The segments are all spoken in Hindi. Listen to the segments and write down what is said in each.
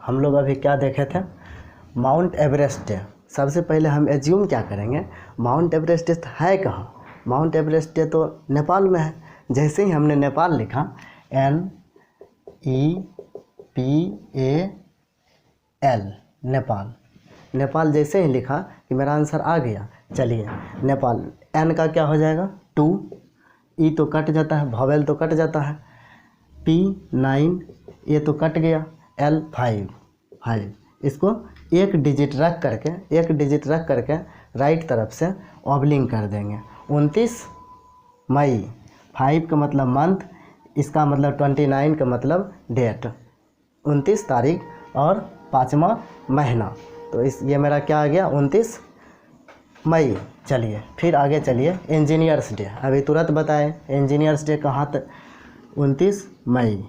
हम लोग अभी क्या देखे थे, माउंट एवरेस्ट डे। सबसे पहले हम एज्यूम क्या करेंगे, माउंट एवरेस्ट डे है कहाँ। माउंट एवरेस्ट डे तो नेपाल में है। जैसे ही हमने नेपाल लिखा NEPAL नेपाल, नेपाल जैसे ही लिखा कि मेरा आंसर आ गया। चलिए नेपाल, N का क्या हो जाएगा 2, E तो कट जाता है, वॉवेल तो कट जाता है, P 9, ये तो कट गया, L 5। इसको एक डिजिट रख करके राइट तरफ से ऑबलिंग कर देंगे। 29 मई, 5 का मतलब मंथ, इसका मतलब 29 का मतलब डेट, 29 तारीख और 5वां महीना। तो ये मेरा क्या आ गया 29 मई। चलिए फिर आगे चलिए, इंजीनियर्स डे अभी तुरंत बताएं, इंजीनियर्स डे कहाँ तक, 29 मई।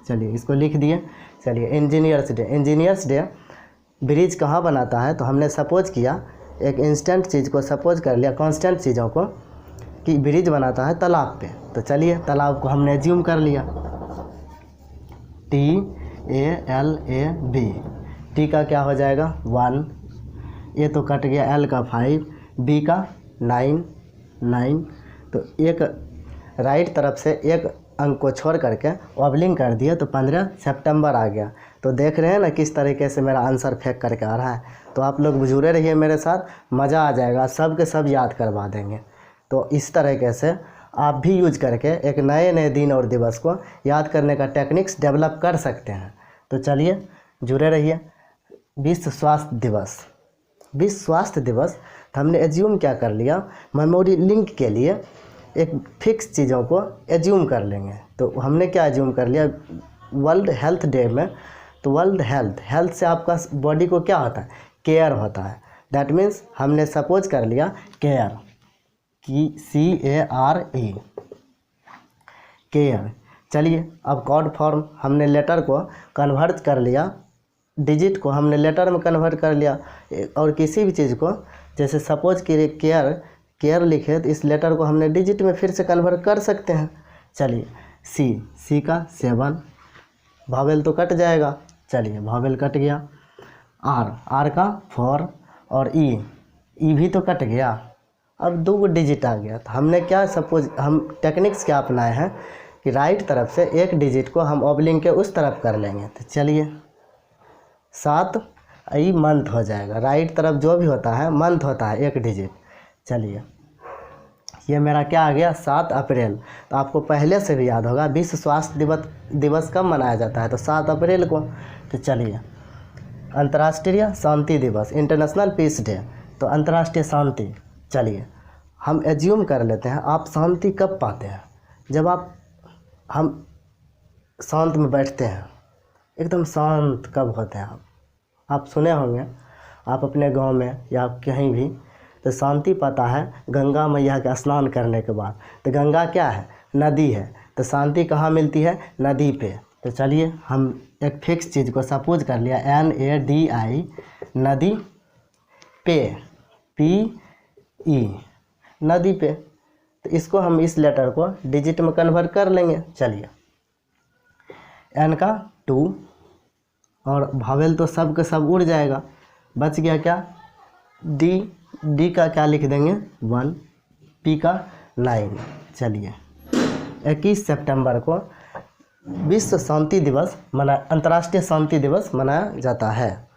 चलिए इसको लिख दिए। चलिए इंजीनियर्स डे ब्रिज कहाँ बनाता है, तो हमने सपोज किया, एक इंस्टेंट चीज़ को सपोज कर लिया, कांस्टेंट चीज़ों को, कि ब्रिज बनाता है तालाब पे। तो चलिए तालाब को हमने एज्यूम कर लिया, TALAB। T का क्या हो जाएगा 1, ये तो कट गया, L का 5, B का 9। तो एक राइट तरफ से एक अंक को छोड़ करके ऑबलिंग कर दिया, तो 15 सितंबर आ गया। तो देख रहे हैं ना किस तरीके से मेरा आंसर फेंक करके आ रहा है। तो आप लोग जुड़े रहिए मेरे साथ, मज़ा आ जाएगा, सब के सब याद करवा देंगे। तो इस तरीके से आप भी यूज करके एक नए दिन और दिवस को याद करने का टेक्निक्स डेवलप कर सकते हैं। तो चलिए जुड़े रहिए। विश्व स्वास्थ्य दिवस तो हमने एज्यूम क्या कर लिया, मेमोरी लिंक के लिए एक फिक्स चीज़ों को एज्यूम कर लेंगे। तो हमने क्या एज्यूम कर लिया, वर्ल्ड हेल्थ डे में, तो वर्ल्ड हेल्थ से आपका बॉडी को क्या होता है, केयर होता है। दैट मीन्स हमने सपोज कर लिया केयर, CARE, केयर। चलिए अब कोड फॉर्म, हमने लेटर को कन्वर्ट कर लिया, डिजिट को हमने लेटर में कन्वर्ट कर लिया। और किसी भी चीज़ को, जैसे सपोज कि केयर लिखे, तो इस लेटर को हमने डिजिट में फिर से कन्वर्ट कर सकते हैं। चलिए C का 7, वॉवेल तो कट जाएगा, चलिए वॉवेल कट गया। R का 4 और E भी तो कट गया। अब 2 डिजिट आ गया। तो हमने क्या सपोज, हम टेक्निक्स क्या अपनाए हैं कि राइट तरफ से एक डिजिट को हम ऑबलिंग के उस तरफ कर लेंगे। तो चलिए 7 ई मंथ हो जाएगा, राइट तरफ जो भी होता है मंथ होता है एक डिजिट। चलिए ये मेरा क्या आ गया 7 अप्रैल। तो आपको पहले से भी याद होगा विश्व स्वास्थ्य दिवस कब मनाया जाता है, तो 7 अप्रैल को। तो चलिए अंतर्राष्ट्रीय शांति दिवस, इंटरनेशनल पीस डे, तो अंतर्राष्ट्रीय शांति। चलिए हम एज्यूम कर लेते हैं, आप शांति कब पाते हैं, जब हम शांत में बैठते हैं, एकदम शांत कब होते हैं आप सुने होंगे, आप अपने गांव में या कहीं भी, तो शांति पाता है गंगा मैया का स्नान करने के बाद। तो गंगा क्या है, नदी है, तो शांति कहाँ मिलती है, नदी पे। तो चलिए हम एक फिक्स चीज़ को सपोज कर लिया, NADI, नदी पे, PE, नदी पे। तो इसको हम इस लेटर को डिजिट में कन्वर्ट कर लेंगे। चलिए N का 2 और वॉवेल तो सब का सब उड़ जाएगा, बच गया क्या D का क्या लिख देंगे 1, P का 9। चलिए 21 सितंबर को विश्व शांति दिवस अंतर्राष्ट्रीय शांति दिवस मनाया जाता है।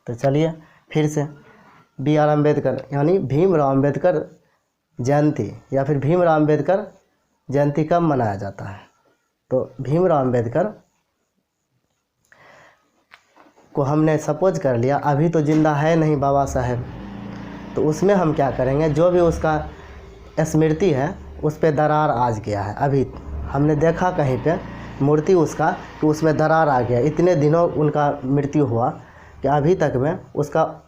तो चलिए फिर से BR अम्बेडकर यानी भीमराव अम्बेडकर जयंती, या फिर भीमराव अम्बेडकर जयंती कब मनाया जाता है, तो भीमराव अम्बेडकर को हमने सपोज कर लिया, अभी तो जिंदा है नहीं बाबा साहेब, तो उसमें हम क्या करेंगे, जो भी उसका स्मृति है उस पर दरार आज गया है। अभी हमने देखा कहीं पे मूर्ति उसका कि उसमें दरार आ गया, इतने दिनों उनका मृत्यु हुआ कि अभी तक में उसका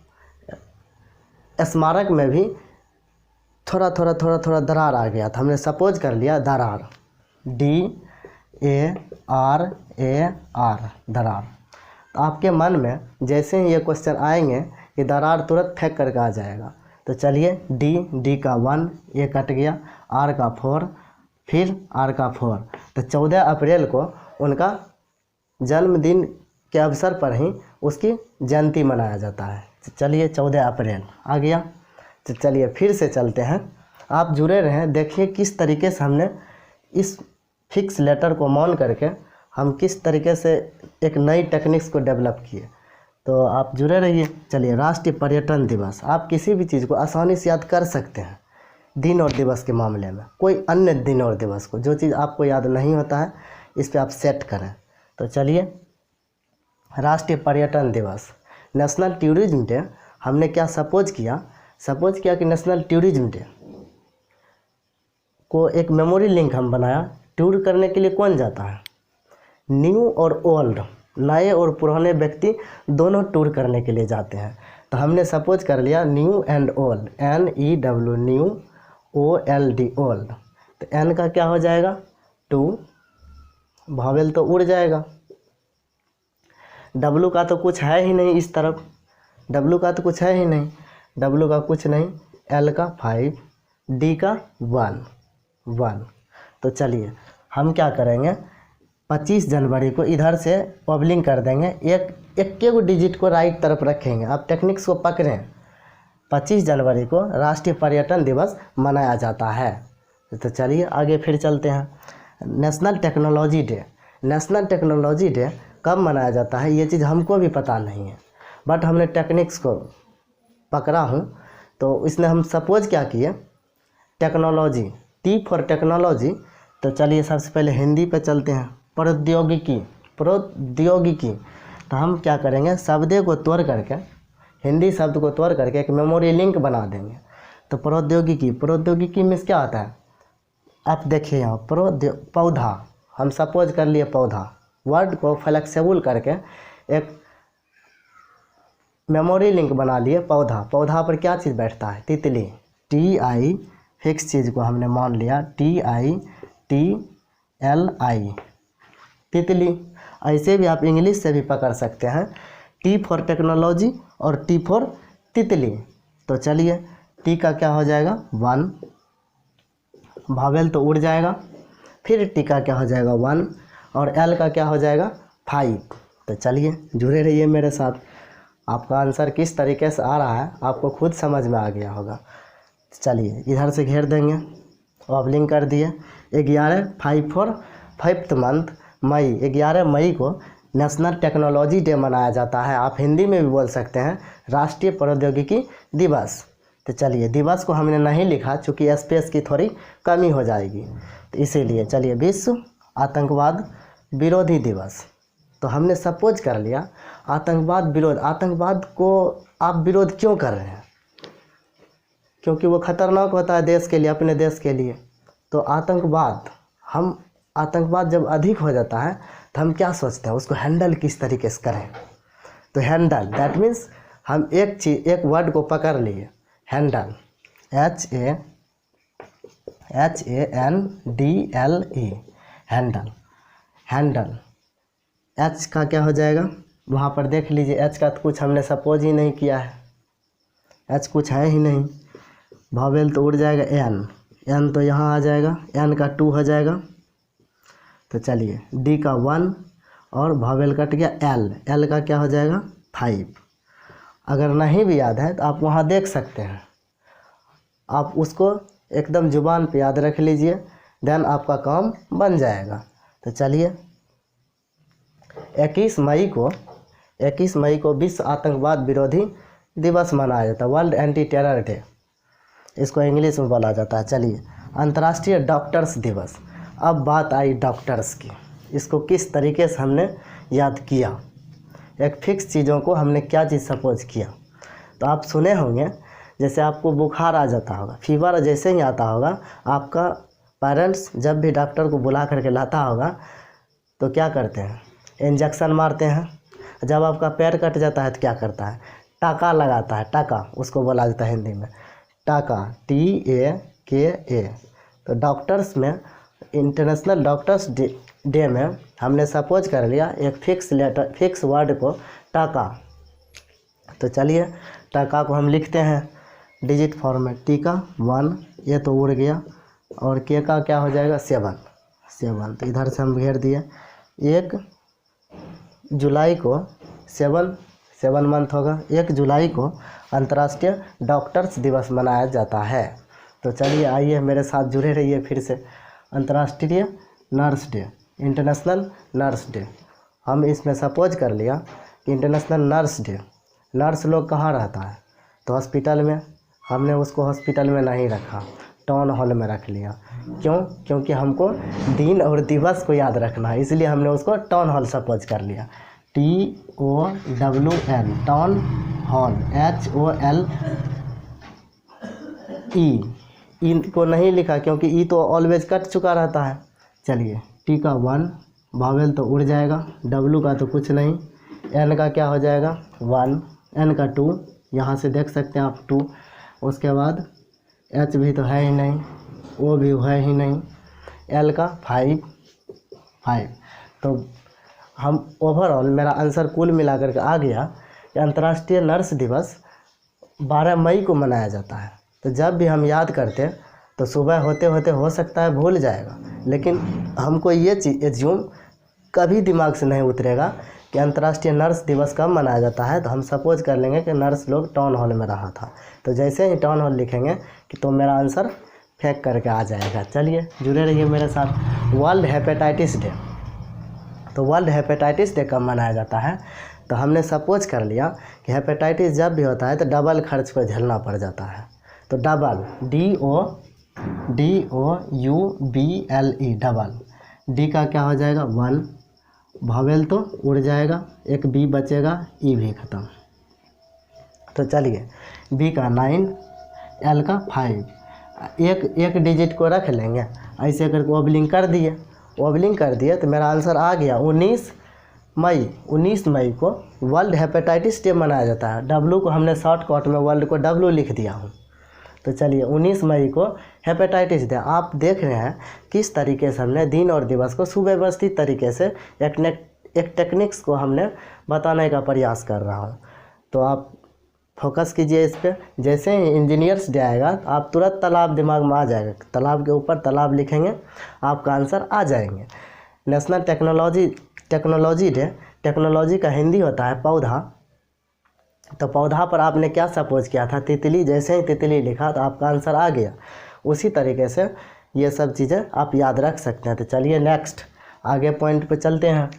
स्मारक में भी थोड़ा दरार आ गया था। हमने सपोज कर लिया दरार, DARAR, दरार। तो आपके मन में जैसे ही ये क्वेश्चन आएंगे कि दरार तुरंत फेंक करके आ जाएगा। तो चलिए D का 1, ये कट गया, R का 4, फिर R का 4। तो 14 अप्रैल को उनका जन्मदिन के अवसर पर ही उसकी जयंती मनाया जाता है। चलिए 14 अप्रैल आ गया। तो चलिए फिर से चलते हैं, आप जुड़े रहें, देखिए किस तरीके से हमने इस फिक्स लेटर को मान करके हम किस तरीके से एक नई टेक्निक्स को डेवलप किए। तो आप जुड़े रहिए। चलिए राष्ट्रीय पर्यटन दिवस, आप किसी भी चीज़ को आसानी से याद कर सकते हैं दिन और दिवस के मामले में। कोई अन्य दिन और दिवस को, जो चीज़ आपको याद नहीं होता है इस पर आप सेट करें। तो चलिए राष्ट्रीय पर्यटन दिवस, नेशनल टूरिज्म डे, हमने क्या सपोज किया कि नेशनल टूरिज्म डे को एक मेमोरी लिंक हम बनाया। टूर करने के लिए कौन जाता है? न्यू और ओल्ड, नए और पुराने व्यक्ति दोनों टूर करने के लिए जाते हैं। तो हमने सपोज कर लिया new and old, NEW, new, OLD, old. तो N का क्या हो जाएगा? 2, भावेल तो उड़ जाएगा। W का तो कुछ है ही नहीं इस तरफ, W का तो कुछ है ही नहीं, W का कुछ नहीं, L का 5, D का 1। तो चलिए हम क्या करेंगे, 25 जनवरी को इधर से पबलिंग कर देंगे, एक को डिजिट को राइट तरफ रखेंगे। आप टेक्निक्स को पकड़ें। 25 जनवरी को राष्ट्रीय पर्यटन दिवस मनाया जाता है। तो चलिए आगे फिर चलते हैं। National technology day, national technology day कब मनाया जाता है ये चीज़ हमको भी पता नहीं है, बट हमने टेक्निक्स को पकड़ा हूँ। तो इसमें हम सपोज क्या किए, टेक्नोलॉजी, T फॉर टेक्नोलॉजी। तो चलिए सबसे पहले हिंदी पे चलते हैं, प्रौद्योगिकी। तो हम क्या करेंगे, शब्द को तोड़ करके, हिंदी शब्द को तोड़ करके एक मेमोरी लिंक बना देंगे। तो प्रौद्योगिकी में क्या आता है, आप देखिए यहाँ पौधा, हम सपोज कर लिए पौधा, वर्ड को फ्लेक्सिबल करके एक मेमोरी लिंक बना लिए। पौधा पर क्या चीज़ बैठता है? तितली, TI, फिक्स चीज़ को हमने मान लिया, TITLI, तितली। ऐसे भी आप इंग्लिश से भी पकड़ सकते हैं, T फॉर टेक्नोलॉजी और T फॉर तितली। तो चलिए T का क्या हो जाएगा? 1, भावेल तो उड़ जाएगा। फिर T का क्या हो जाएगा? 1, और L का क्या हो जाएगा? 5। तो चलिए जुड़े रहिए मेरे साथ, आपका आंसर किस तरीके से आ रहा है आपको खुद समझ में आ गया होगा। चलिए इधर से घेर देंगे, पबलिंग कर दिए। 5th मंथ, मई, 11 मई को नेशनल टेक्नोलॉजी डे मनाया जाता है। आप हिंदी में भी बोल सकते हैं राष्ट्रीय प्रौद्योगिकी दिवस। तो चलिए दिवस को हमने नहीं लिखा चूँकि स्पेस की थोड़ी कमी हो जाएगी, तो इसीलिए चलिए विश्व आतंकवाद विरोधी दिवस। तो हमने सपोज कर लिया आतंकवाद विरोध, आतंकवाद को आप विरोध क्यों कर रहे हैं? क्योंकि वो खतरनाक होता है देश के लिए, अपने देश के लिए। तो आतंकवाद जब अधिक हो जाता है तो हम क्या सोचते हैं, उसको हैंडल किस तरीके से करें। तो हैंडल, दैट मीन्स हम एक वर्ड को पकड़ लिए, हैंडल, HANDLE, हैंडल। H का क्या हो जाएगा? वहाँ पर देख लीजिए, H का तो कुछ हमने सपोज ही नहीं किया है, H कुछ है ही नहीं। भावेल तो उड़ जाएगा, N तो यहाँ आ जाएगा, N का 2 हो जाएगा। तो चलिए D का 1 और भावेल कट गया, L का क्या हो जाएगा? 5। अगर नहीं भी याद है तो आप वहाँ देख सकते हैं, आप उसको एकदम जुबान पे याद रख लीजिए, देन आपका काम बन जाएगा। तो चलिए 21 मई को विश्व आतंकवाद विरोधी दिवस मनाया जाता है, वर्ल्ड एंटी टेरर डे, इसको इंग्लिश में बोला जाता है। चलिए अंतर्राष्ट्रीय डॉक्टर्स दिवस, अब बात आई डॉक्टर्स की, इसको किस तरीके से हमने याद किया, एक फिक्स चीज़ों को हमने क्या चीज़ सपोज किया। तो आप सुने होंगे जैसे आपको बुखार आ जाता होगा, फीवर जैसे ही आता होगा, आपका पेरेंट्स जब भी डॉक्टर को बुला करके लाता होगा तो क्या करते हैं, इंजेक्शन मारते हैं। जब आपका पैर कट जाता है तो क्या करता है, टाका लगाता है, टाका उसको बोला जाता है हिंदी में, टाका, TAKA। तो डॉक्टर्स में, इंटरनेशनल डॉक्टर्स डे में हमने सपोज कर लिया एक फिक्स वर्ड को, टाका। तो चलिए टाका को हम लिखते हैं डिजिट फॉर्म में, T का 1, ये तो उड़ गया, और K का क्या हो जाएगा? 7। तो इधर से हम घेर दिए, 1 जुलाई को 7 मंथ होगा, 1 जुलाई को अंतर्राष्ट्रीय डॉक्टर्स दिवस मनाया जाता है। तो चलिए आइए मेरे साथ जुड़े रहिए फिर से। अंतर्राष्ट्रीय nurse day, international nurse day, हम इसमें सपोज कर लिया कि इंटरनेशनल नर्स डे, नर्स लोग कहाँ रहता है तो हॉस्पिटल में, हमने उसको हॉस्पिटल में नहीं रखा, टाउन हॉल में रख लिया। क्यों? क्योंकि हमको दिन और दिवस को याद रखना है, इसलिए हमने उसको टाउन हॉल सपोज कर लिया। TOWN, टाउन हॉल, HOLE, ई को नहीं लिखा क्योंकि ई तो ऑलवेज कट चुका रहता है। चलिए टी का 1 वावेल तो उड़ जाएगा, डब्लू का तो कुछ नहीं, एन का क्या हो जाएगा 1, एन का 2, यहाँ से देख सकते हैं आप 2, उसके बाद एच भी तो है ही नहीं, ओ भी है ही नहीं, एल का 5। तो हम ओवरऑल मेरा आंसर कुल मिलाकर के आ गया कि अंतर्राष्ट्रीय नर्स दिवस 12 मई को मनाया जाता है। तो जब भी हम याद करते तो सुबह होते होते हो सकता है भूल जाएगा, लेकिन हमको ये चीज़ एज्यूम कभी दिमाग से नहीं उतरेगा कि अंतर्राष्ट्रीय नर्स दिवस कब मनाया जाता है। तो हम सपोज कर लेंगे कि नर्स लोग टाउन हॉल में रहा था, तो जैसे ही टाउन हॉल लिखेंगे कि तो मेरा आंसर फेंक करके आ जाएगा। चलिए जुड़े रहिए मेरे साथ। वर्ल्ड हेपेटाइटिस डे, तो वर्ल्ड हेपेटाइटिस डे कब मनाया जाता है तो हमने सपोज कर लिया कि हेपेटाइटिस जब भी होता है तो डबल खर्च को झेलना पड़ जाता है। तो डबल, DOUBLE, डबल, डी का क्या हो जाएगा 1, वावेल तो उड़ जाएगा, एक बी बचेगा, ई भी ख़त्म। तो चलिए बी का 9, एल का 5, एक डिजिट को रख लेंगे, ऐसे करके ओबलिंग कर दिए, तो मेरा आंसर आ गया 19 मई को वर्ल्ड हेपेटाइटिस डे मनाया जाता है। डब्लू को हमने शॉर्टकट में वर्ल्ड को डब्लू लिख दिया हूँ। तो चलिए 19 मई को हेपेटाइटिस डे। आप देख रहे हैं किस तरीके से हमने दिन और दिवस को सुव्यवस्थित तरीके से एक टेक्निक्स को हमने बताने का प्रयास कर रहा हूँ। तो आप फोकस कीजिए इस पर। जैसे ही इंजीनियर्स डे आएगा आप तुरंत तालाब दिमाग में आ जाएगा, तालाब के ऊपर तालाब लिखेंगे आपका आंसर आ जाएंगे। नेशनल टेक्नोलॉजी डे, टेक्नोलॉजी का हिंदी होता है पौधा। तो पौधा पर आपने क्या सपोज किया था तितली, जैसे ही तितली लिखा तो आपका आंसर आ गया। उसी तरीके से ये सब चीज़ें आप याद रख सकते हैं। तो चलिए नेक्स्ट आगे पॉइंट पे चलते हैं।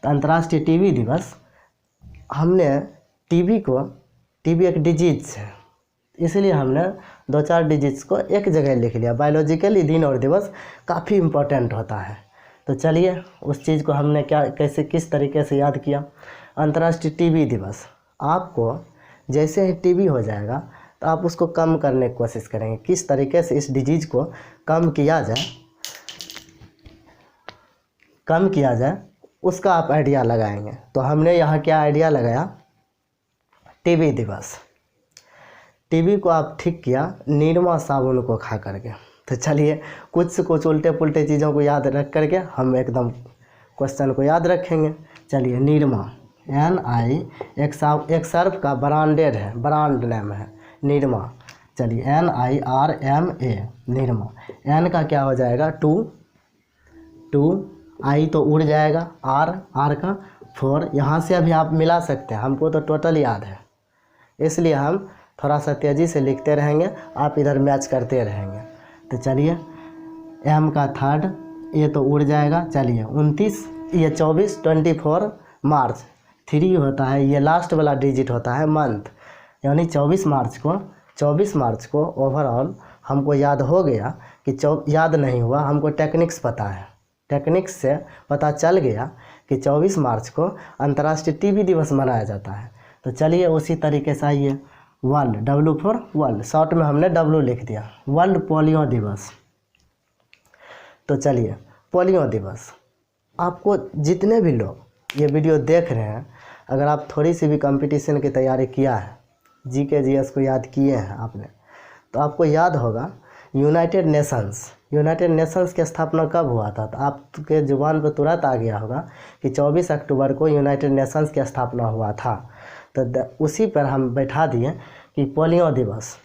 तो अंतर्राष्ट्रीय टीबी दिवस, हमने टीबी एक डिजीज है, इसलिए हमने 2-4 डिजिट्स को एक जगह लिख लिया। बायोलॉजिकली दिन और दिवस काफ़ी इम्पोर्टेंट होता है। तो चलिए उस चीज़ को हमने किस तरीके से याद किया। अंतर्राष्ट्रीय टीबी दिवस, आपको जैसे ही टीबी हो जाएगा तो आप उसको कम करने की कोशिश करेंगे। किस तरीके से इस डिजीज़ को कम किया जाए उसका आप आइडिया लगाएंगे। तो हमने यहाँ क्या आइडिया लगाया, टीबी दिवस। टीबी को आप ठीक किया निरमा साबुन को खा करके। तो चलिए कुछ उल्टे पुल्टे चीज़ों को याद रख करके हम एकदम क्वेश्चन को याद रखेंगे। चलिए निरमा, NI एक सर्फ का ब्रांडेड है, ब्रांड नेम है निरमा। चलिए NIRMA, निरमा। एन का क्या हो जाएगा 2, आई तो उड़ जाएगा, आर का 4, यहाँ से अभी आप मिला सकते हैं, हमको तो टोटल याद है इसलिए हम थोड़ा सा तेज़ी से लिखते रहेंगे, आप इधर मैच करते रहेंगे। तो चलिए एम का 3, ये तो उड़ जाएगा। चलिए 29, ये 24 मार्च, 3 होता है, ये लास्ट वाला डिजिट होता है मंथ, यानी 24 मार्च को ओवरऑल हमको याद हो गया कि याद नहीं हुआ, हमको टेक्निक्स पता है। टेक्निक्स से पता चल गया कि 24 मार्च को अंतर्राष्ट्रीय टीबी दिवस मनाया जाता है। तो चलिए उसी तरीके से आइए world, W for world, short में हमने W लिख दिया, वर्ल्ड पोलियो दिवस। तो चलिए पोलियो दिवस, आपको जितने भी लोग ये वीडियो देख रहे हैं, अगर आप थोड़ी सी भी कंपटीशन की तैयारी किया है, GK GS को याद किए हैं आपने, तो आपको याद होगा यूनाइटेड नेशंस की स्थापना कब हुआ था। तो आपके जुबान पर तुरंत आ गया होगा कि 24 अक्टूबर को यूनाइटेड नेशंस की स्थापना हुआ था। तो उसी पर हम बैठा दिए कि पोलियो दिवस,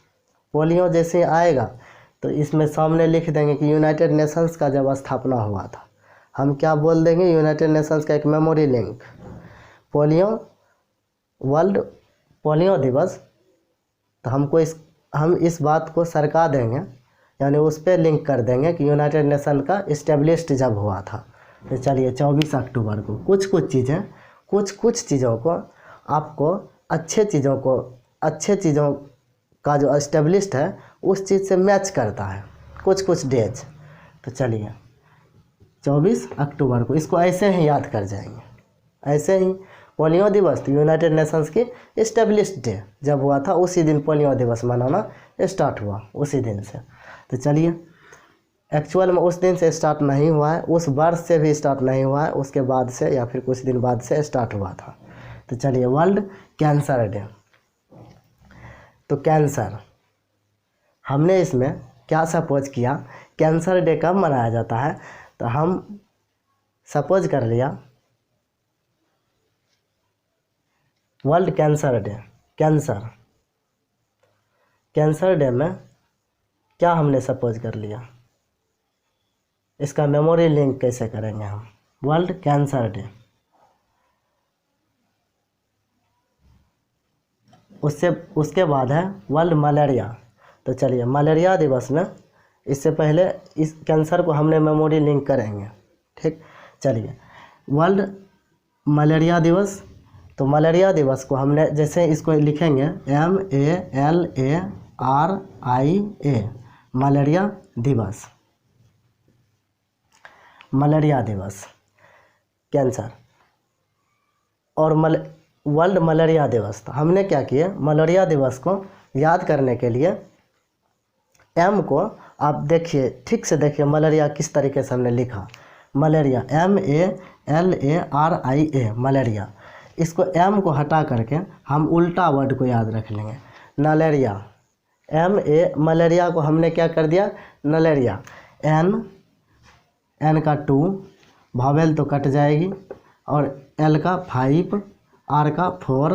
पोलियो जैसे आएगा तो इसमें सामने लिख देंगे कि यूनाइटेड नेशंस का जब स्थापना हुआ था। हम क्या बोल देंगे, यूनाइटेड नेशंस का एक memory link, polio world polio दिवस, तो हम इस बात को सरका देंगे, यानी उस पर लिंक कर देंगे कि यूनाइटेड नेशन का इस्टेब्लिश्ड जब हुआ था। तो चलिए 24 अक्टूबर को कुछ चीज़ों को आपको अच्छे चीज़ों का जो इस्टेब्लिश्ड है उस चीज़ से मैच करता है कुछ डेज। तो चलिए 24 अक्टूबर को इसको ऐसे ही याद कर जाएंगे, ऐसे ही पोलियो दिवस तो यूनाइटेड नेशंस की इस्टेब्लिश्ड डे जब हुआ था उसी दिन पोलियो दिवस मनाना स्टार्ट हुआ, उसी दिन से। तो चलिए एक्चुअल में उस दिन से स्टार्ट नहीं हुआ है, उस वर्ष से भी स्टार्ट नहीं हुआ है, उसके बाद से या फिर कुछ दिन बाद से स्टार्ट हुआ था। तो चलिए वर्ल्ड कैंसर डे। तो कैंसर हमने इसमें क्या सपोज किया, कैंसर डे कब मनाया जाता है, तो हम सपोज कर लिया world cancer day. Cancer day में क्या हमने सपोज कर लिया, इसका मेमोरी लिंक कैसे करेंगे हम, वर्ल्ड कैंसर डे। उसके बाद है वर्ल्ड मलेरिया। तो चलिए मलेरिया दिवस में, इससे पहले इस कैंसर को हमने मेमोरी लिंक करेंगे, ठीक। चलिए वर्ल्ड मलेरिया दिवस, तो मलेरिया दिवस को हमने जैसे इसको लिखेंगे MALARIA मलेरिया दिवस कैंसर। और वर्ल्ड मलेरिया दिवस, तो हमने क्या किया, मलेरिया दिवस को याद करने के लिए एम को आप देखिए, ठीक से देखिए मलेरिया किस तरीके से हमने लिखा, मलेरिया MALARIA मलेरिया। इसको एम को हटा करके हम उल्टा वर्ड को याद रख लेंगे, नलेरिया। मलेरिया को हमने क्या कर दिया, नलेरिया। एन का 2, भावेल तो कट जाएगी, और एल का 5, आर का 4,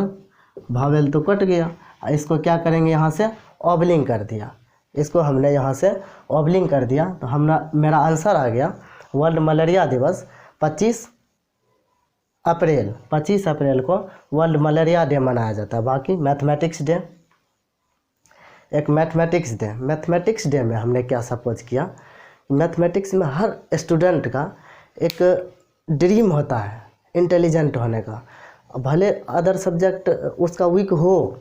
भावेल तो कट गया। इसको क्या करेंगे, यहाँ से ऑबलिंग कर दिया, इसको हमने यहाँ से ऑबलिंग कर दिया, तो मेरा आंसर आ गया वर्ल्ड मलेरिया दिवस 25 अप्रैल को वर्ल्ड मलेरिया डे मनाया जाता है। बाकी मैथमेटिक्स डे, एक मैथमेटिक्स डे में हमने क्या सपोज किया, मैथमेटिक्स में हर स्टूडेंट का एक ड्रीम होता है इंटेलिजेंट होने का, भले अदर सब्जेक्ट उसका वीक हो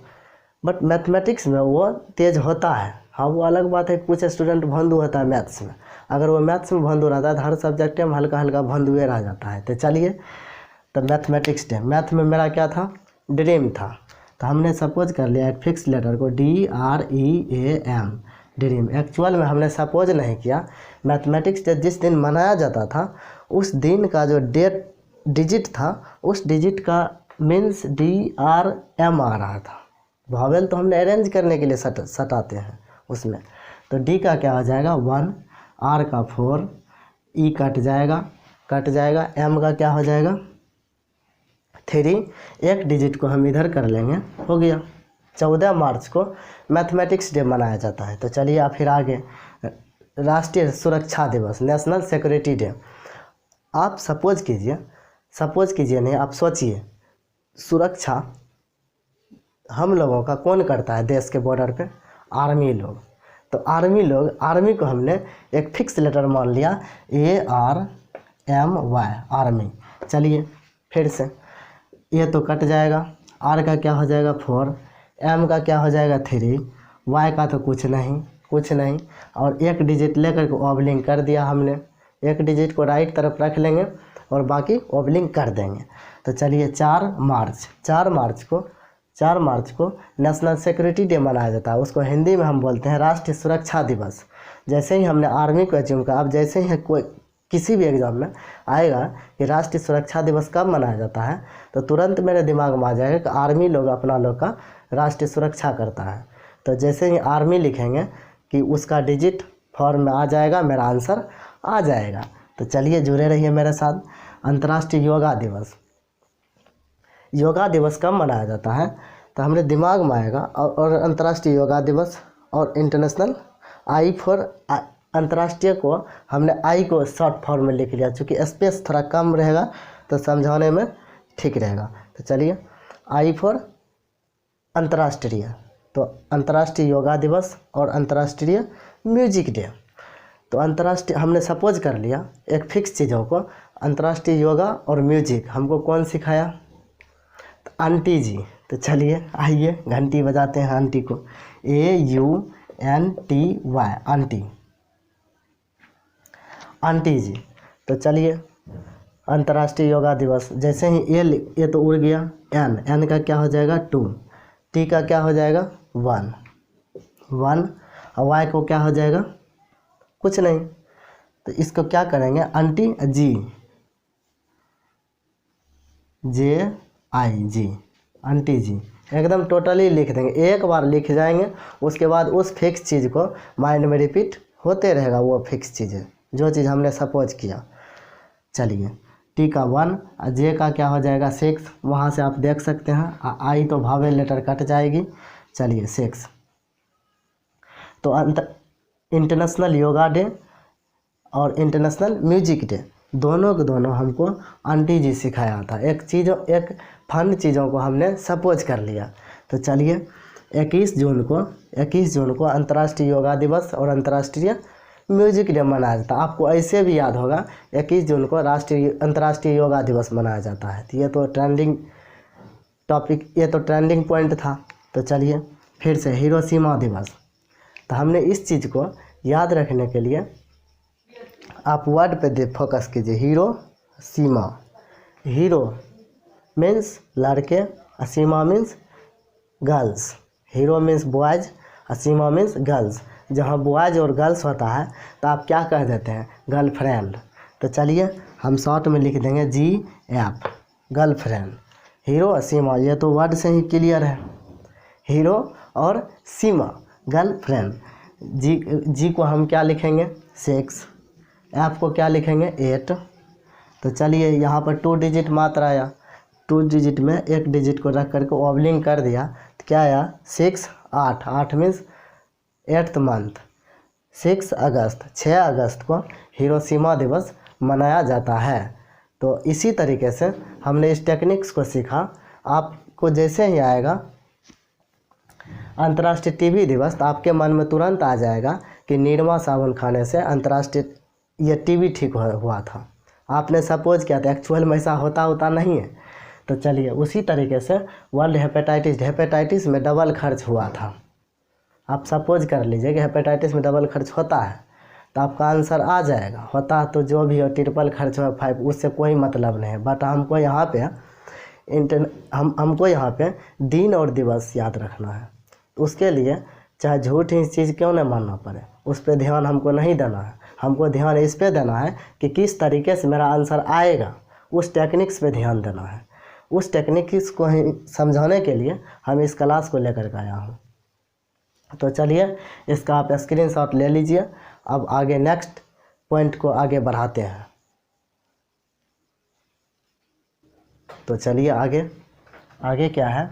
बट मैथमेटिक्स में वो तेज होता है। हाँ वो अलग बात है, कुछ स्टूडेंट भंदू होता है मैथ्स में, अगर वो मैथ्स में भंदू रहता है तो हर सब्जेक्ट में हल्का भंदुए रह जाता है। तो चलिए, तो मैथमेटिक्स डे, मैथ में मेरा क्या था, ड्रीम था, तो हमने सपोज कर लिया एक फिक्स लेटर को DREAM ड्रीम। एक्चुअल में हमने सपोज नहीं किया, मैथमेटिक्स डे जिस दिन मनाया जाता था उस दिन का जो डिजिट था उस डिजिट का मीन्स DRM आ रहा था। वावेल तो हमने अरेंज करने के लिए सटाते हैं उसमें, तो डी का क्या हो जाएगा 1, आर का 4, ई कट जाएगा, एम का क्या हो जाएगा 3, एक डिजिट को हम इधर कर लेंगे, हो गया। 14 मार्च को मैथमेटिक्स डे मनाया जाता है। तो चलिए फिर आगे, राष्ट्रीय सुरक्षा दिवस, नेशनल सिक्योरिटी डे। आप सपोज कीजिए नहीं, आप सोचिए, सुरक्षा हम लोगों का कौन करता है देश के बॉर्डर पे, आर्मी लोग। तो आर्मी को हमने एक फिक्स लेटर मान लिया ARMY आर्मी। चलिए फिर से, ये तो कट जाएगा, आर का क्या हो जाएगा 4, एम का क्या हो जाएगा 3, वाई का तो कुछ नहीं, और एक डिजिट लेकर के ऑबलिंग कर दिया हमने, एक डिजिट को राइट तरफ रख लेंगे और बाकी ऑबलिंग कर देंगे। तो चलिए 4 मार्च को नेशनल सिक्योरिटी डे मनाया जाता है, उसको हिंदी में हम बोलते हैं राष्ट्रीय सुरक्षा दिवस। जैसे ही हमने आर्मी को अज्यूम किया, अब जैसे ही कोई किसी भी एग्ज़ाम में आएगा कि राष्ट्रीय सुरक्षा दिवस कब मनाया जाता है, तो तुरंत मेरे दिमाग में आ जाएगा कि आर्मी लोग अपना लोग का राष्ट्रीय सुरक्षा करता है। तो जैसे ही आर्मी लिखेंगे कि उसका डिजिट फॉर्म में आ जाएगा, मेरा आंसर आ जाएगा। तो चलिए जुड़े रहिए मेरे साथ। अंतर्राष्ट्रीय योगा दिवस कब मनाया जाता है, तो हमारे दिमाग में आएगा, और अंतर्राष्ट्रीय योगा दिवस और इंटरनेशनल आई फॉर अंतर्राष्ट्रीय को हमने आई को शॉर्ट फॉर्म में लिख लिया, चूँकि स्पेस थोड़ा कम रहेगा तो समझाने में ठीक रहेगा। तो चलिए, आई फॉर अंतर्राष्ट्रीय, तो अंतर्राष्ट्रीय योगा दिवस और अंतर्राष्ट्रीय म्यूजिक डे। तो अंतर्राष्ट्रीय हमने सपोज कर लिया एक फिक्स चीज़ों को, अंतर्राष्ट्रीय योगा और म्यूजिक हमको कौन सिखाया? तो आंटी जी। तो चलिए आइए घंटी बजाते हैं आंटी को, AUNTY, आंटी, आंटी जी। तो चलिए अंतर्राष्ट्रीय योगा दिवस, जैसे ही ये तो उड़ गया, एन का क्या हो जाएगा 2, टी का क्या हो जाएगा 1, और वाई को क्या हो जाएगा कुछ नहीं। तो इसको क्या करेंगे, आंटी जी, JI, आंटी जी, एकदम टोटली लिख देंगे, एक बार लिख जाएंगे, उसके बाद उस फिक्स चीज़ को माइंड में रिपीट होते रहेगा, वो फिक्स चीज़ है जो चीज़ हमने सपोज किया। चलिए, टी का 1, जे का क्या हो जाएगा 6, वहाँ से आप देख सकते हैं, आई तो भावेल लेटर कट जाएगी। चलिए 6। तो इंटरनेशनल योगा डे और इंटरनेशनल म्यूजिक डे दोनों के दोनों हमको आंटी जी सिखाया था। एक फन चीज़ों को हमने सपोज कर लिया। तो चलिए 21 जून को अंतर्राष्ट्रीय योगा दिवस और अंतर्राष्ट्रीय म्यूजिक डे मनाया जाता है। आपको ऐसे भी याद होगा 21 जून को अंतर्राष्ट्रीय योगा दिवस मनाया जाता है। तो ये तो ट्रेंडिंग टॉपिक, ये तो ट्रेंडिंग पॉइंट था। तो चलिए फिर से हिरोशिमा दिवस। तो हमने इस चीज़ को याद रखने के लिए आप वर्ड पे फोकस कीजिए, हिरोशिमा। हीरो मीन्स लड़के, सीमा means girls. Hero means boys, सीमा मीन्स गर्ल्स। जहाँ बॉयज़ और गर्ल्स होता है तो आप क्या कह देते हैं, गर्लफ्रेंड। तो चलिए हम शॉर्ट में लिख देंगे GF, गर्लफ्रेंड। हीरो और सीमा, ये तो वर्ड से ही क्लियर है, हीरो और सीमा गर्लफ्रेंड। जी को हम क्या लिखेंगे 6, F को क्या लिखेंगे 8। तो चलिए यहाँ पर 2 डिजिट मात्रा आया, 2 डिजिट में एक डिजिट को रख करके ओवलिंग कर दिया, तो क्या आया 6, 8 मीन्स 8th मंथ। 6 अगस्त को हिरोशिमा दिवस मनाया जाता है। तो इसी तरीके से हमने इस टेक्निक्स को सीखा। आपको जैसे ही आएगा अंतर्राष्ट्रीय टीबी दिवस, तो आपके मन में तुरंत आ जाएगा कि निरमा साबुन खाने से अंतर्राष्ट्रीय ये टीबी ठीक हुआ था। आपने सपोज किया था, एक्चुअल में ऐसा होता नहीं है। तो चलिए उसी तरीके से वर्ल्ड हेपेटाइटिस में डबल खर्च हुआ था। आप सपोज कर लीजिए कि हेपेटाइटिस में डबल खर्च होता है, तो आपका आंसर आ जाएगा। होता है तो जो भी हो, ट्रिपल खर्च हो 5, उससे कोई मतलब नहीं है। बट हमको यहाँ पे दिन और दिवस याद रखना है। उसके लिए चाहे झूठ ही चीज़ क्यों न मानना पड़े, उस पर ध्यान हमको नहीं देना है। हमको ध्यान इस पे देना है कि किस तरीके से मेरा आंसर आएगा, उस टेक्निक्स पे ध्यान देना है। उस टेक्निक्स को ही समझाने के लिए हम इस क्लास को लेकर के आया हूँ। तो चलिए इसका आप स्क्रीनशॉट ले लीजिए। अब आगे नेक्स्ट पॉइंट को आगे बढ़ाते हैं। तो चलिए आगे क्या है,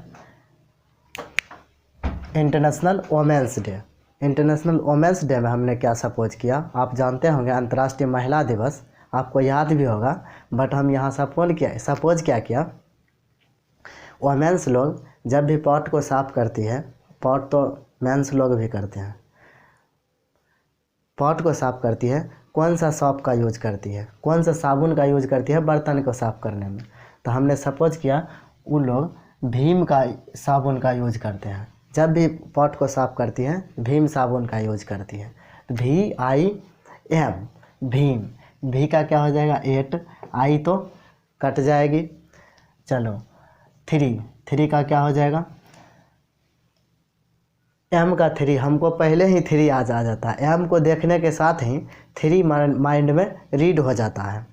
international women's day. International women's day में हमने क्या सपोज किया, आप जानते होंगे अंतर्राष्ट्रीय महिला दिवस, आपको याद भी होगा। बट हम यहाँ सपोज क्या किया, वोमेंस लोग जब भी पॉट को साफ़ करती है, पॉट तो मेंस लोग भी करते हैं, पॉट को साफ़ करती है, कौन सा सॉप का यूज करती है, कौन सा साबुन का यूज करती है बर्तन को साफ़ करने में। तो हमने सपोज किया वो लोग भीम का साबुन का यूज करते हैं। जब भी पॉट को साफ़ करती है भीम साबुन का यूज करती है। तो VIM, भीम, भी का क्या हो जाएगा 8, आई तो कट जाएगी। चलो 3 का क्या हो जाएगा, M का 3, हमको पहले ही 3 आ जाता है। M को देखने के साथ ही 3 माइंड में रीड हो जाता है।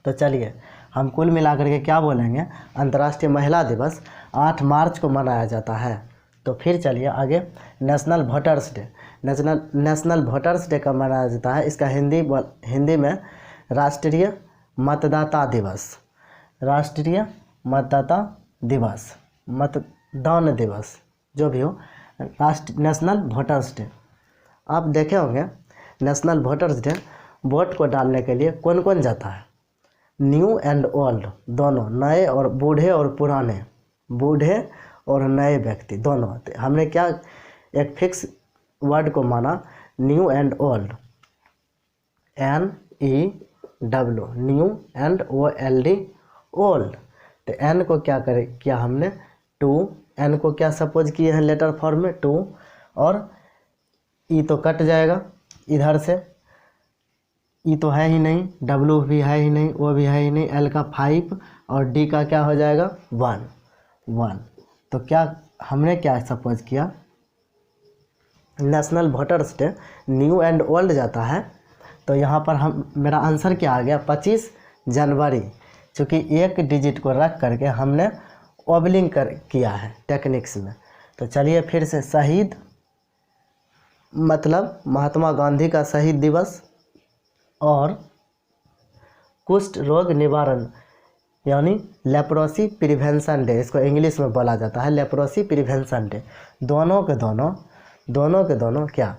तो चलिए हम कुल मिलाकर के क्या बोलेंगे, अंतर्राष्ट्रीय महिला दिवस 8 मार्च को मनाया जाता है। तो फिर चलिए आगे, national voters day. National voters day कब मनाया जाता है, इसका हिंदी में राष्ट्रीय मतदाता दिवस, राष्ट्रीय मतदाता दिवस, मतदान दिवस, जो भी हो, नेशनल वोटर्स डे। आप देखे होंगे नेशनल वोटर्स डे, वोट को डालने के लिए कौन कौन जाता है। न्यू एंड ओल्ड दोनों, नए और बूढ़े और पुराने, बूढ़े और नए व्यक्ति दोनों। हमने क्या एक फिक्स वर्ड को माना, new and old, NEW, new and OLD, old. तो एन को क्या किया हमने, टू, एन को क्या सपोज किए हैं लेटर फॉर्म में, टू, और ई तो कट जाएगा इधर से, ई तो है ही नहीं, डब्लू भी है ही नहीं, ओ भी है ही नहीं, एल का 5 और डी का क्या हो जाएगा 1। तो क्या हमने क्या सपोज किया, national voters day new and old जाता है, तो यहाँ पर मेरा आंसर क्या आ गया 25 जनवरी, चूँकि एक डिजिट को रख करके हमने ओबलिंग किया है टेक्निक्स में। तो चलिए फिर से, शहीद मतलब महात्मा गांधी का शहीद दिवस, और कुष्ठ रोग निवारण यानी लेप्रोसी प्रिवेंशन डे, इसको इंग्लिश में बोला जाता है लेप्रोसी प्रिवेंशन डे। दोनों के दोनों क्या,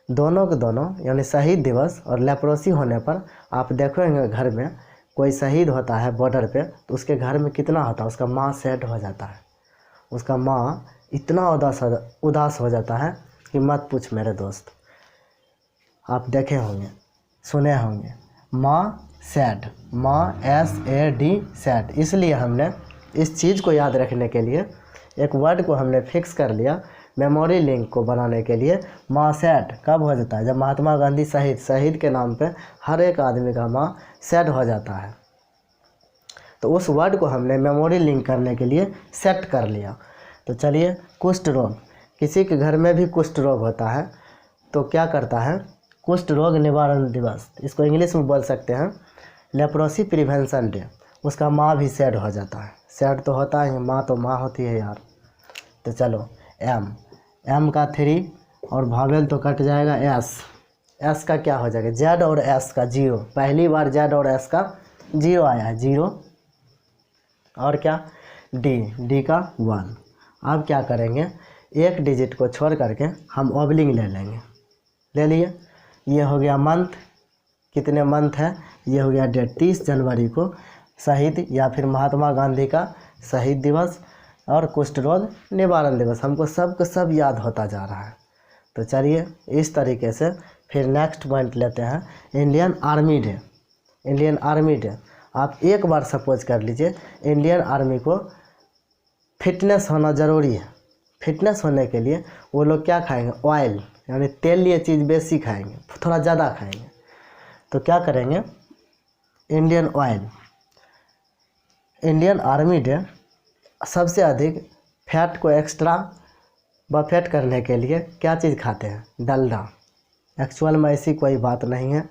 दोनों के दोनों यानी शहीद दिवस और लेप्रोसी होने पर आप देखेंगे घर में कोई शहीद होता है बॉर्डर पे, तो उसके घर में कितना होता है, उसका माँ सैड हो जाता है, उसका माँ इतना उदास हो जाता है कि मत पूछ मेरे दोस्त। आप देखे होंगे, सुने होंगे, माँ सैड, माँ SAD सैड। इसलिए हमने इस चीज़ को याद रखने के लिए एक वर्ड को हमने फिक्स कर लिया मेमोरी लिंक को बनाने के लिए। माँ सैड कब हो जाता है, जब महात्मा गांधी शहीद के नाम पे हर एक आदमी का माँ सैड हो जाता है। तो उस वर्ड को हमने मेमोरी लिंक करने के लिए सेट कर लिया। तो चलिए, कुष्ठ रोग, किसी के घर में भी कुष्ठ रोग होता है तो क्या करता है, कुष्ठ रोग निवारण दिवस, इसको इंग्लिश में बोल सकते हैं लेप्रोसी प्रिवेंशन डे। उसका माँ भी सैड हो जाता है, सैड तो होता है, माँ तो माँ होती है यार। तो चलो, एम का 3 और भावेल तो कट जाएगा, एस का क्या हो जाएगा, जेड और एस का 0, पहली बार जेड और एस का 0 आया है, 0। और क्या, डी का 1। अब क्या करेंगे, एक डिजिट को छोड़ करके हम ओबलिंग ले लेंगे, ले लिए। ये हो गया मंथ, कितने मंथ है, ये हो गया डेट 30 जनवरी को शहीद या फिर महात्मा गांधी का शहीद दिवस और कुष्ठ रोग निवारण दिवस। हमको सब याद होता जा रहा है। तो चलिए, इस तरीके से फिर नेक्स्ट पॉइंट लेते हैं, Indian army day. Indian army day आप एक बार सपोज कर लीजिए, इंडियन आर्मी को फिटनेस होना ज़रूरी है। फिटनेस होने के लिए वो लोग क्या खाएंगे, ऑयल यानी तेल लिए चीज़ बेसी खाएंगे, थोड़ा ज़्यादा खाएंगे। तो क्या करेंगे, Indian oil, Indian army day सबसे अधिक फैट को एक्स्ट्रा बफेट करने के लिए क्या चीज़ खाते हैं, डलडा। एक्चुअल में ऐसी कोई बात नहीं है,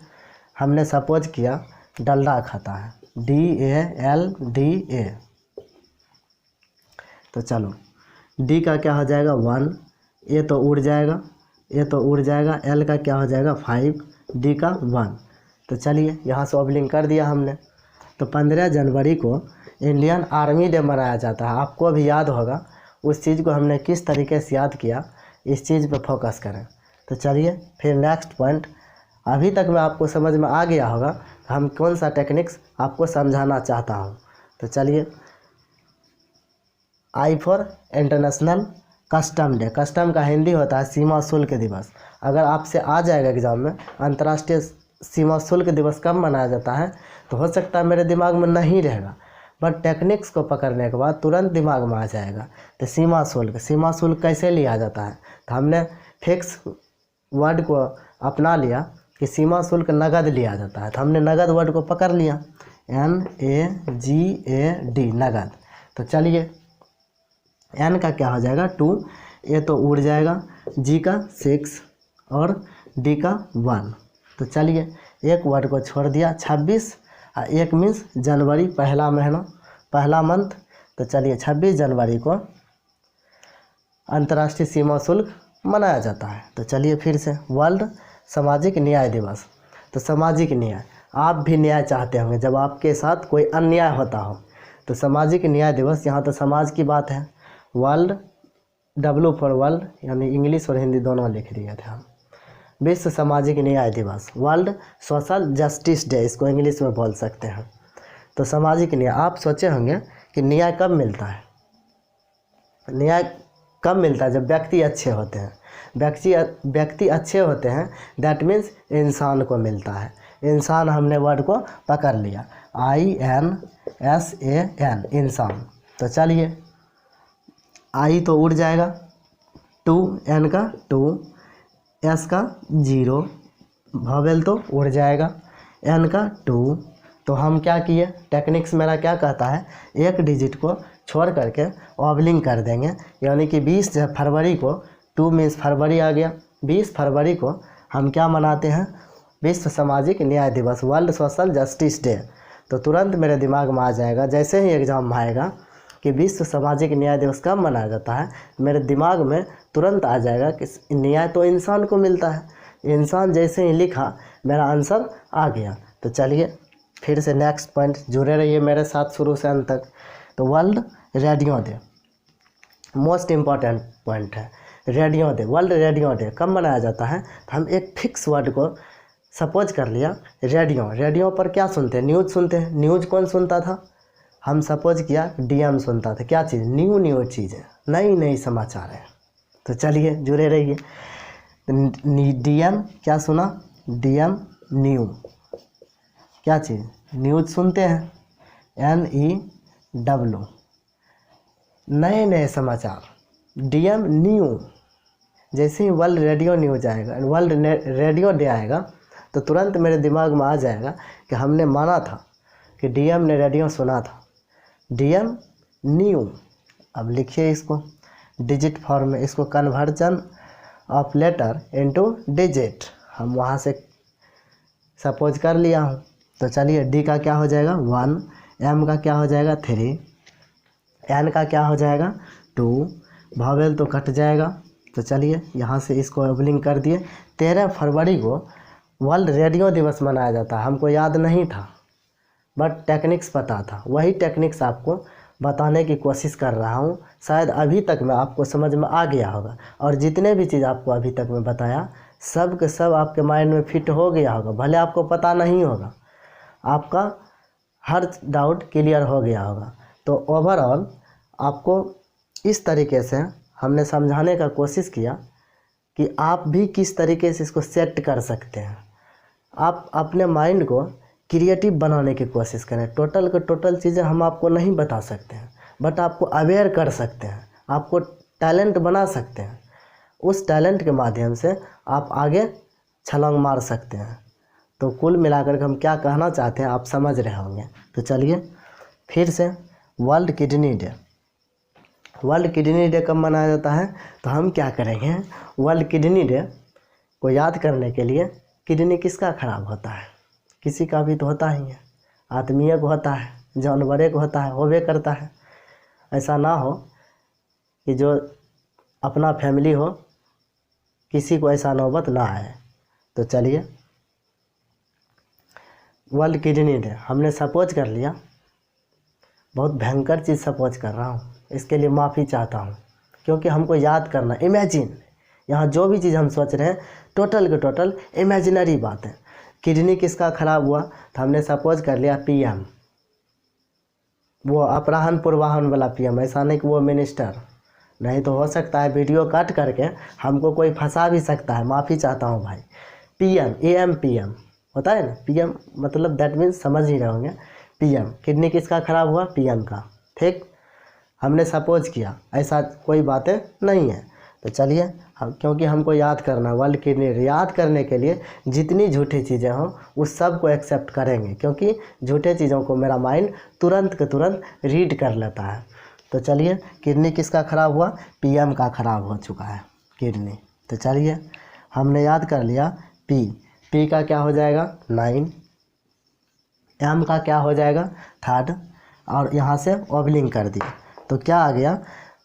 हमने सपोज किया डलडा खाता है, DALDA। तो चलो, डी का क्या हो जाएगा 1, ये तो उड़ जाएगा, ये तो उड़ जाएगा, एल का क्या हो जाएगा 5, डी का 1। तो चलिए, यहाँ से ओबलिंग कर दिया हमने। तो 15 जनवरी को इंडियन आर्मी डे मनाया जाता है। आपको भी याद होगा उस चीज़ को हमने किस तरीके से याद किया, इस चीज़ पे फोकस करें। तो चलिए फिर नेक्स्ट पॉइंट, अभी तक में आपको समझ में आ गया होगा हम कौन सा टेक्निक्स आपको समझाना चाहता हूँ। तो चलिए, I for international custom day, custom का हिंदी होता है सीमा शुल्क दिवस। अगर आपसे आ जाएगा एग्जाम में अंतर्राष्ट्रीय सीमा शुल्क दिवस कब मनाया जाता है, तो हो सकता है मेरे दिमाग में नहीं रहेगा, बट टेक्निक्स को पकड़ने के बाद तुरंत दिमाग में आ जाएगा। तो सीमा शुल्क कैसे लिया जाता है, तो हमने फिक्स वर्ड को अपना लिया कि सीमा शुल्क नगद लिया जाता है। तो हमने नगद वर्ड को पकड़ लिया, NAGAD, नगद। तो चलिए, एन का क्या हो जाएगा 2, ए तो उड़ जाएगा, जी का 6 और डी का 1। तो चलिए, एक वर्ड को छोड़ दिया 26 और 1 मीन्स जनवरी, पहला महीना, पहला मंथ। तो चलिए, 26 जनवरी को अंतर्राष्ट्रीय सीमा शुल्क मनाया जाता है। तो चलिए फिर से, वर्ल्ड सामाजिक न्याय दिवस। तो सामाजिक न्याय, आप भी न्याय चाहते होंगे जब आपके साथ कोई अन्याय होता हो। तो सामाजिक न्याय दिवस, यहाँ तो समाज की बात है। वर्ल्ड, W फॉर वर्ल्ड, यानी इंग्लिश और हिंदी दोनों लिख दिए थे हम। विश्व सामाजिक न्याय दिवस, वर्ल्ड सोशल जस्टिस डे, इसको इंग्लिश में बोल सकते हैं। तो सामाजिक न्याय, आप सोचे होंगे कि न्याय कब मिलता है। न्याय कब मिलता है? जब व्यक्ति अच्छे होते हैं। व्यक्ति अच्छे होते हैं, दैट मीन्स इंसान को मिलता है। इंसान, हमने वर्ड को पकड़ लिया, INSAN, इंसान। तो चलिए, आई तो उड़ जाएगा, 2 N का 2, S का 0, वॉवेल तो उड़ जाएगा, N का 2। तो हम क्या किए, टेक्निक्स मेरा क्या कहता है, एक डिजिट को छोड़ करके ऑबलिंग कर देंगे, यानी कि 20 फरवरी को, 2 मीन्स फरवरी आ गया, 20 फरवरी को हम क्या मनाते हैं, विश्व सामाजिक न्याय दिवस, वर्ल्ड सोशल जस्टिस डे। तो तुरंत मेरे दिमाग में आ जाएगा, जैसे ही एग्ज़ाम में आएगा कि विश्व सामाजिक न्याय दिवस कब मनाया जाता है, मेरे दिमाग में तुरंत आ जाएगा कि न्याय तो इंसान को मिलता है। इंसान जैसे ही लिखा, मेरा आंसर आ गया। तो चलिए फिर से नेक्स्ट पॉइंट, जुड़े रहिए मेरे साथ शुरू से अंत तक। तो world radio day, most important point है, radio day. World radio day कब मनाया जाता है? तो हम एक फिक्स वर्ड को सपोज कर लिया, रेडियो पर क्या सुनते हैं, न्यूज़ सुनते हैं। न्यूज़ कौन सुनता था? हम सपोज किया DM सुनता था। क्या चीज़? न्यू चीज़ें, नई समाचार है। तो चलिए जुड़े रहिए। DM क्या सुना? DM न्यू, क्या चीज़? न्यूज़ सुनते हैं, NEW, नए समाचार, DM न्यू। जैसे ही वर्ल्ड रेडियो न्यूज आएगा, वर्ल्ड रेडियो डे आएगा, तो तुरंत मेरे दिमाग में आ जाएगा कि हमने माना था कि DM ने रेडियो सुना था, DM न्यू। अब लिखिए इसको डिजिट फॉर्म में, इसको conversion of letter into digit हम वहाँ से सपोज कर लिया हूँ। तो चलिए, D का क्या हो जाएगा 1, M का क्या हो जाएगा 3, N का क्या हो जाएगा 2, वॉवेल तो कट जाएगा। तो चलिए यहाँ से इसको ओबलिंग कर दिए। 13 फरवरी को वर्ल्ड रेडियो दिवस मनाया जाता है। हमको याद नहीं था, बट टेक्निक्स पता था। वही टेक्निक्स आपको बताने की कोशिश कर रहा हूँ। शायद अभी तक में आपको समझ में आ गया होगा, और जितने भी चीज़ आपको अभी तक में बताया, सब के सब आपके माइंड में फिट हो गया होगा। भले आपको पता नहीं होगा, आपका हर डाउट क्लियर हो गया होगा। तो ओवरऑल आपको इस तरीके से हमने समझाने का कोशिश किया कि आप भी किस तरीके से इसको सेट कर सकते हैं। आप अपने माइंड को क्रिएटिव बनाने की कोशिश करें। टोटल के टोटल चीज़ें हम आपको नहीं बता सकते हैं, बट आपको अवेयर कर सकते हैं, आपको टैलेंट बना सकते हैं। उस टैलेंट के माध्यम से आप आगे छलांग मार सकते हैं। तो कुल मिलाकर के हम क्या कहना चाहते हैं आप समझ रहे होंगे। तो चलिए फिर से, world kidney day. World kidney day कब मनाया जाता है? तो हम क्या करेंगे, वर्ल्ड किडनी डे को याद करने के लिए, किडनी किसका खराब होता है? किसी का भी तो होता ही है। आदमी को होता है, जानवर को होता है, होवे करता है। ऐसा ना हो कि जो अपना फैमिली हो, किसी को ऐसा नौबत ना आए। तो चलिए, वर्ल्ड किडनी डे हमने सपोज कर लिया, बहुत भयंकर चीज़ सपोज कर रहा हूँ, इसके लिए माफ़ी चाहता हूँ, क्योंकि हमको याद करना। इमेजिन, यहाँ जो भी चीज़ हम सोच रहे हैं, टोटल के टोटल इमेजिनरी बात है। किडनी किसका ख़राब हुआ? तो हमने सपोज कर लिया PM, वो अपराहन पूर्वाहन वाला PM, ऐसा नहीं कि वो मिनिस्टर। नहीं तो हो सकता है वीडियो काट करके हमको कोई फंसा भी सकता है, माफ़ी चाहता हूँ भाई। PM, AM PM होता है ना, PM मतलब दैट मीन्स समझ ही रहे होंगे। PM, किडनी किसका ख़राब हुआ? PM का। ठीक, हमने सपोज किया, ऐसा कोई बातें नहीं है। तो चलिए, हम क्योंकि हमको याद करना, वर्ल्ड किडनी याद करने के लिए जितनी झूठी चीज़ें हों उस सब को एक्सेप्ट करेंगे, क्योंकि झूठे चीज़ों को मेरा माइंड तुरंत के तुरंत रीड कर लेता है। तो चलिए, किडनी किसका ख़राब हुआ? PM का ख़राब हो चुका है किडनी। तो चलिए, हमने याद कर लिया P का क्या हो जाएगा 9, M का क्या हो जाएगा 3, और यहाँ से ओबलिंग कर दिया। तो क्या आ गया,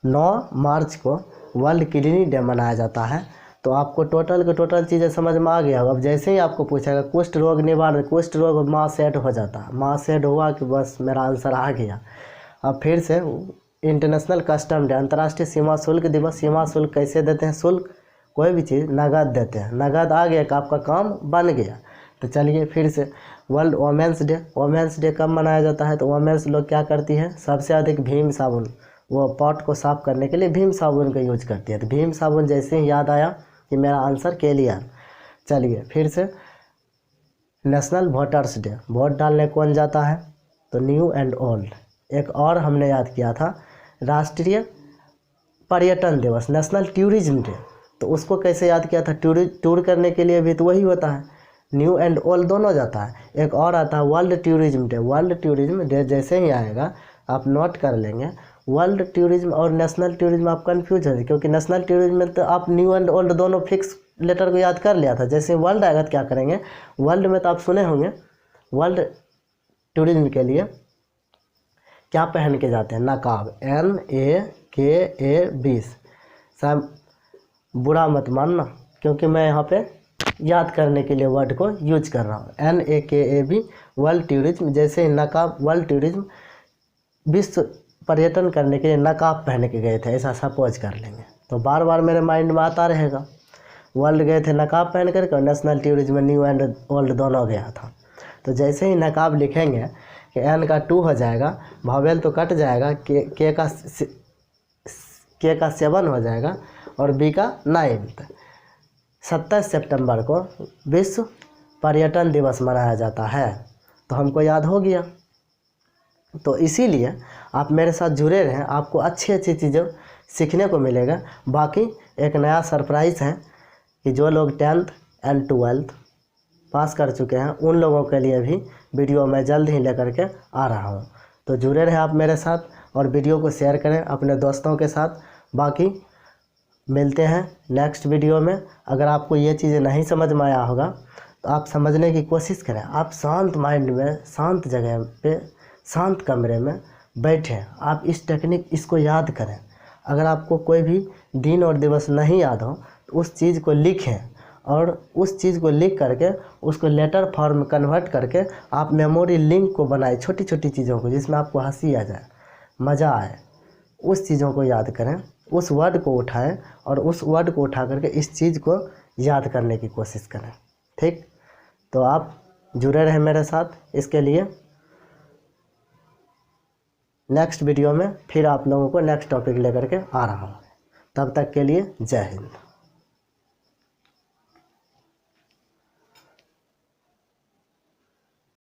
9 मार्च को वर्ल्ड किडनी डे मनाया जाता है। तो आपको टोटल के टोटल चीज़ें समझ में आ गया होगा। अब जैसे ही आपको पूछेगा कुष्ठ रोग निवारण, कुष्ठ रोग माँ सेट हो जाता है, माँ सेट हुआ कि बस मेरा आंसर आ गया। अब फिर से इंटरनेशनल कस्टम डे, अंतर्राष्ट्रीय सीमा शुल्क दिवस। सीमा शुल्क कैसे देते हैं? शुल्क कोई भी चीज़ नगद देते हैं, नगद आ गया कि आपका काम बन गया। तो चलिए फिर से, world women's day. Women's day कब मनाया जाता है? तो वोमेंस लोग क्या करती है, सबसे अधिक भीम साबुन, वो पॉट को साफ करने के लिए भीम साबुन का यूज करती है। तो भीम साबुन जैसे ही याद आया कि मेरा आंसर क्लियर। चलिए फिर से, नेशनल वोटर्स डे, वोट डालने कौन जाता है? तो न्यू एंड ओल्ड। एक और हमने याद किया था, राष्ट्रीय पर्यटन दिवस, नेशनल टूरिज्म डे। तो उसको कैसे याद किया था? टूर करने के लिए भी तो वही होता है, न्यू एंड ओल्ड दोनों जाता है। एक और आता है world tourism day. World tourism day जैसे ही आएगा आप नोट कर लेंगे, वर्ल्ड टूरिज्म और नेशनल टूरिज्म आप कन्फ्यूज हो, क्योंकि नेशनल टूरिज्म में तो आप न्यू एंड ओल्ड दोनों फिक्स लेटर को याद कर लिया था। जैसे वर्ल्ड आएगा तो क्या करेंगे, वर्ल्ड में तो आप सुने होंगे, वर्ल्ड टूरिज्म के लिए क्या पहन के जाते हैं? नकाब, NAKAB। सब बुरा मत मानना, क्योंकि मैं यहाँ पे याद करने के लिए वर्ड को यूज कर रहा हूँ। NAKAB, world tourism. जैसे ही नकाब, वर्ल्ड टूरिज्म विश्व पर्यटन करने के लिए नकाब पहन के गए थे, ऐसा सपोज कर लेंगे। तो बार बार मेरे माइंड में आता रहेगा, वर्ल्ड गए थे नकाब पहन करके और नेशनल टूरिज्म में न्यू एंड ओल्ड दोनों गया था। तो जैसे ही नकाब लिखेंगे कि N का 2 हो जाएगा, भावेल तो कट जाएगा, के का 7 हो जाएगा और B का 9। 27 सितंबर को विश्व पर्यटन दिवस मनाया जाता है। तो हमको याद हो गया। तो इसीलिए आप मेरे साथ जुड़े रहें, आपको अच्छी अच्छी चीज़ें सीखने को मिलेगा। बाकी एक नया सरप्राइज़ है कि जो लोग 10th एंड 12th पास कर चुके हैं उन लोगों के लिए भी वीडियो मैं जल्द ही लेकर के आ रहा हूं। तो जुड़े रहें आप मेरे साथ और वीडियो को शेयर करें अपने दोस्तों के साथ। बाकी मिलते हैं नेक्स्ट वीडियो में। अगर आपको ये चीज़ें नहीं समझ में आया होगा तो आप समझने की कोशिश करें। आप शांत माइंड में, शांत जगह पे, शांत कमरे में बैठें, आप इस टेक्निक इसको याद करें। अगर आपको कोई भी दिन और दिवस नहीं याद हो तो उस चीज़ को लिखें और उस चीज़ को लिख करके उसको लेटर फॉर्म में कन्वर्ट करके आप मेमोरी लिंक को बनाएं, छोटी छोटी चीज़ों को जिसमें आपको हंसी आ जाए, मज़ा आए। उस चीज़ों को याद करें, उस वर्ड को उठाएं और उस वर्ड को उठा करके इस चीज़ को याद करने की कोशिश करें। ठीक, तो आप जुड़े रहें मेरे साथ। इसके लिए नेक्स्ट वीडियो में फिर आप लोगों को नेक्स्ट टॉपिक लेकर के आ रहा हूँ। तब तक के लिए जय हिंद।